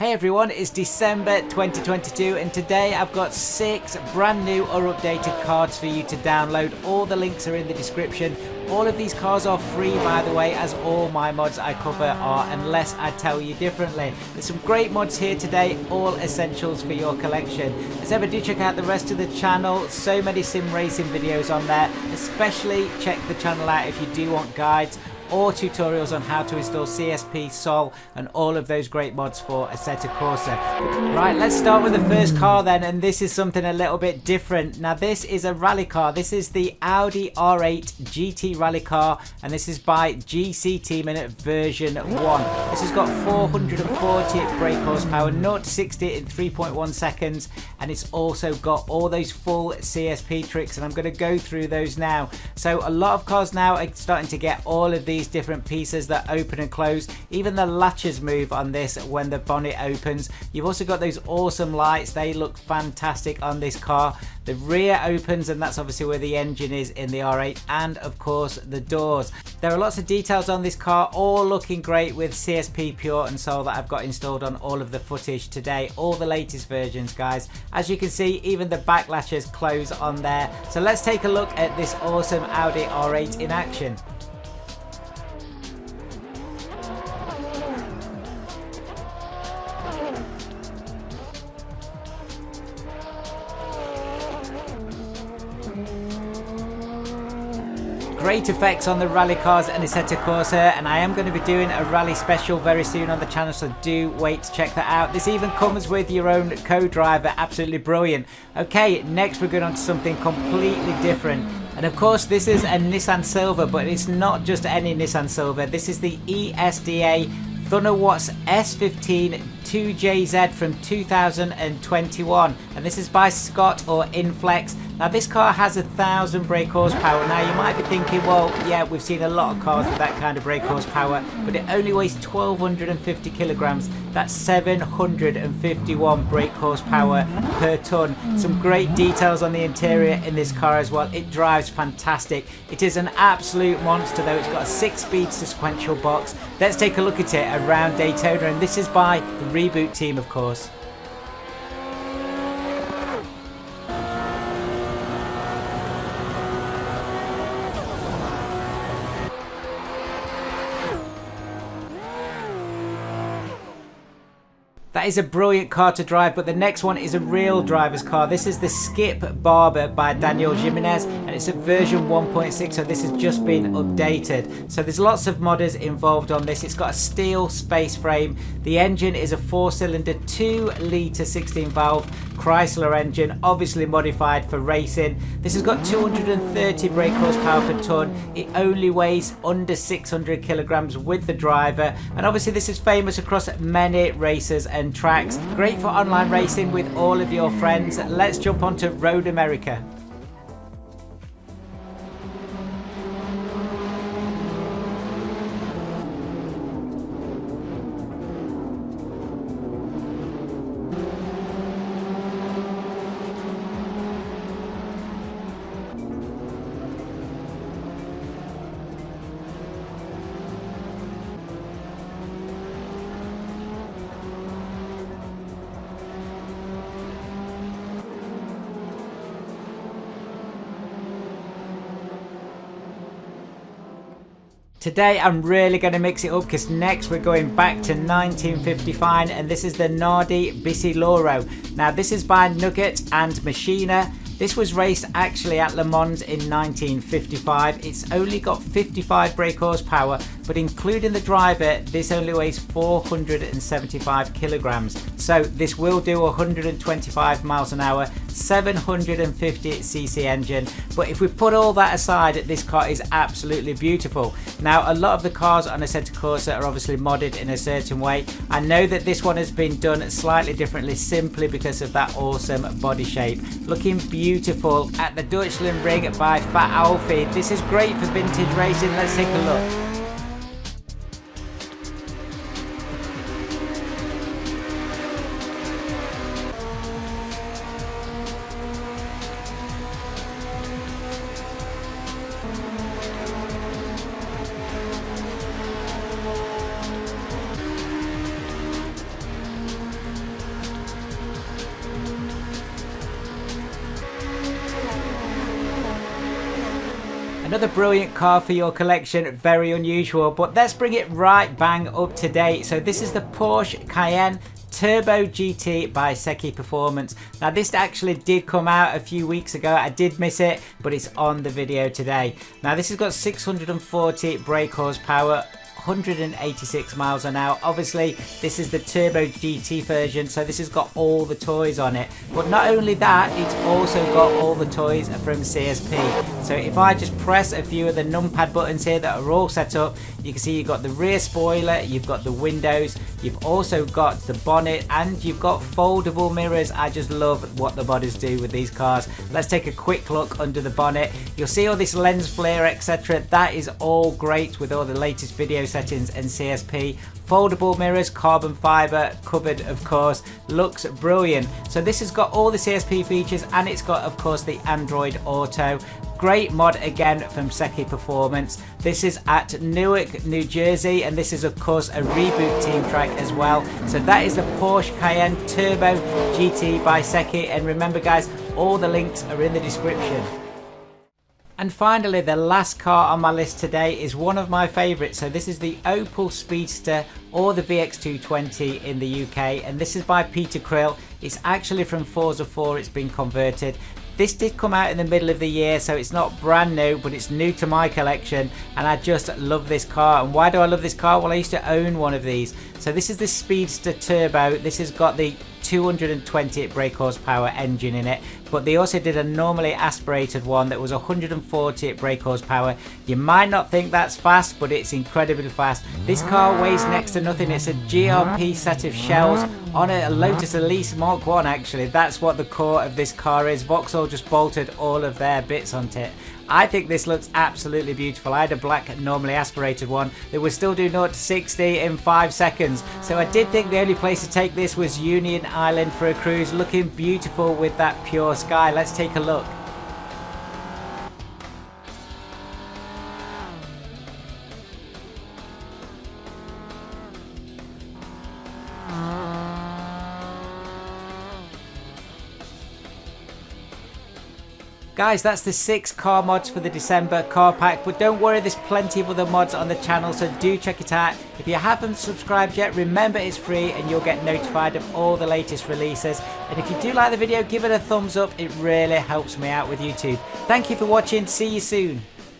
Hey everyone, it's December 2022 and today I've got 6 brand new or updated cards for you to download. All the links are in the description. All of these cars are free, by the way, as all my mods I cover are, unless I tell you differently. There's some great mods here today, all essentials for your collection. As ever, do check out the rest of the channel. So many sim racing videos on there. Especially check the channel out if you do want guides or tutorials on how to install CSP, Sol and all of those great mods for Assetto Corsa. Right, let's start with the first car then, and this is something a little bit different. Now this is a rally car. This is the Audi R8 GT rally car, and this is by GC Team in version 1. This has got 440 brake horsepower, 0 to 60 in 3.1 seconds, and it's also got all those full CSP tricks, and I'm going to go through those now. So a lot of cars now are starting to get all of these different pieces that open and close. Even the latches move on this when the bonnet opens. You've also got those awesome lights. They look fantastic on this car. The rear opens, and that's obviously where the engine is in the R8, and of course the doors. There are lots of details on this car, all looking great with CSP Pure and Sol that I've got installed on all of the footage today, all the latest versions, guys. As you can see, even the back latches close on there. So let's take a look at this awesome Audi R8 in action. Great effects on the rally cars and Assetto Corsa, and I am going to be doing a rally special very soon on the channel, so do wait to check that out. This even comes with your own co-driver. Absolutely brilliant. Okay, next we're going on to something completely different. And of course this is a Nissan Silver, but it's not just any Nissan Silver. This is the ESDA Thunderwatts S15 2JZ from 2021, and this is by Scott or Inflex. Now this car has 1,000 brake horsepower. Now you might be thinking, well, yeah, we've seen a lot of cars with that kind of brake horsepower, but it only weighs 1,250 kilograms. That's 751 brake horsepower per ton. Some great details on the interior in this car as well. It drives fantastic. It is an absolute monster though. It's got a 6-speed sequential box. Let's take a look at it around Daytona, and this is by the Reboot team, of course. That is a brilliant car to drive, but the next one is a real driver's car. This is the Skip Barber by Daniel Jimenez, and it's a version 1.6, so this has just been updated. So there's lots of modders involved on this. It's got a steel space frame. The engine is a 4-cylinder 2-litre 16-valve Chrysler engine, obviously modified for racing. This has got 230 brake horsepower per ton. It only weighs under 600 kilograms with the driver, and obviously this is famous across many races and tracks. Great for online racing with all of your friends. Let's jump onto Road America. Today I'm really going to mix it up, because next we're going back to 1955, and this is the Nardi Bisiloro. Now this is by Nugget and Machina. This was raced actually at Le Mans in 1955. It's only got 55 brake horsepower, but including the driver, this only weighs 475 kilograms. So this will do 125 miles an hour, 750cc engine. But if we put all that aside, this car is absolutely beautiful. Now a lot of the cars on Assetto Corsa are obviously modded in a certain way. I know that this one has been done slightly differently simply because of that awesome body shape. Looking beautiful at the Deutschland Ring by Fat Alfie. This is great for vintage racing. Let's take a look. Another brilliant car for your collection, very unusual, but let's bring it right bang up to date. So this is the Porsche Cayenne Turbo GT by Secchi Performance. Now this actually did come out a few weeks ago. I did miss it, but it's on the video today. Now this has got 640 brake horsepower, 186 miles an hour. Obviously this is the Turbo GT version, so this has got all the toys on it, but not only that, it's also got all the toys from CSP. So if I just press a few of the numpad buttons here that are all set up, you can see you've got the rear spoiler, you've got the windows, you've also got the bonnet, and you've got foldable mirrors. I just love what the bodies do with these cars. Let's take a quick look under the bonnet. You'll see all this lens flare, etc. That is all great with all the latest video settings and CSP. Foldable mirrors, carbon fiber, covered of course, looks brilliant. So this has got all the CSP features, and it's got of course the Android Auto. Great mod again from Secchi Performance. This is at Newark, New Jersey, and this is of course a reboot team track as well. So that is the Porsche Cayenne Turbo GT by Secchi, and remember guys, all the links are in the description. And finally, the last car on my list today is one of my favourites. So this is the Vauxhall Speedster, or the VX220 in the UK, and this is by Peter Krill. It's actually from Forza 4, it's been converted. This did come out in the middle of the year, so it's not brand new, but it's new to my collection, and I just love this car. And why do I love this car? Well, I used to own one of these. So this is the Speedster Turbo. This has got the 220 brake horsepower engine in it, but they also did a normally aspirated one that was 140 brake horsepower. You might not think that's fast, but it's incredibly fast. This car weighs next to nothing. It's a GRP set of shells on a Lotus Elise Mark 1 actually. That's what the core of this car is. Vauxhall just bolted all of their bits onto it. I think this looks absolutely beautiful. I had a black normally aspirated one that would still do 0 to 60 in 5 seconds. So I did think the only place to take this was Union Island for a cruise. Looking beautiful with that pure sky. Let's take a look. Guys, that's the 6 car mods for the December car pack, but don't worry, there's plenty of other mods on the channel, so do check it out. If you haven't subscribed yet, remember it's free and you'll get notified of all the latest releases. And if you do like the video, give it a thumbs up, it really helps me out with YouTube. Thank you for watching, see you soon.